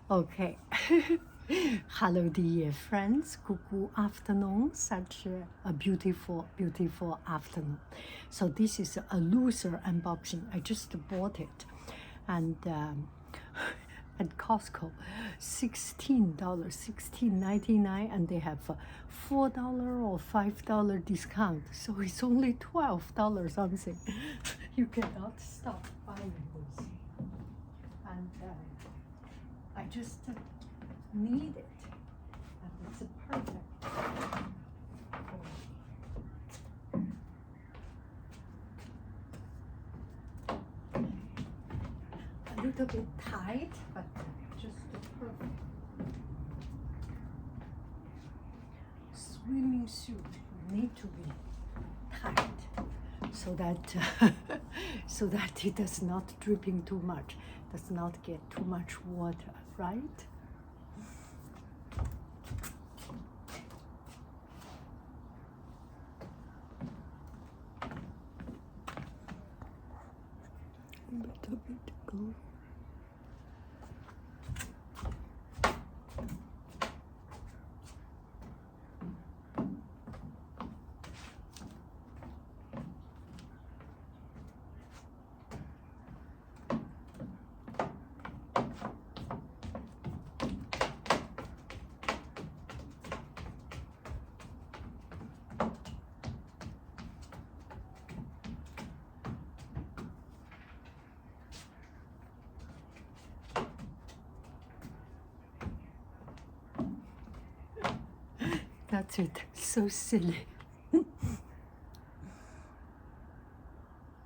Okay. Hello, dear friends. Good afternoon. Such a beautiful, beautiful afternoon. So this is a loser unboxing. I just bought it, and at Costco, $16, $16.99, and they have a $4 or $5 discount. So it's only $12 something. You cannot stop buying those. And I just need it, and it's perfect. A little bit tight, but just perfect. Swimming suit need to be tight so that so that it does not dripping too much, does not get too much water, right? A little bit go. That's it. So silly.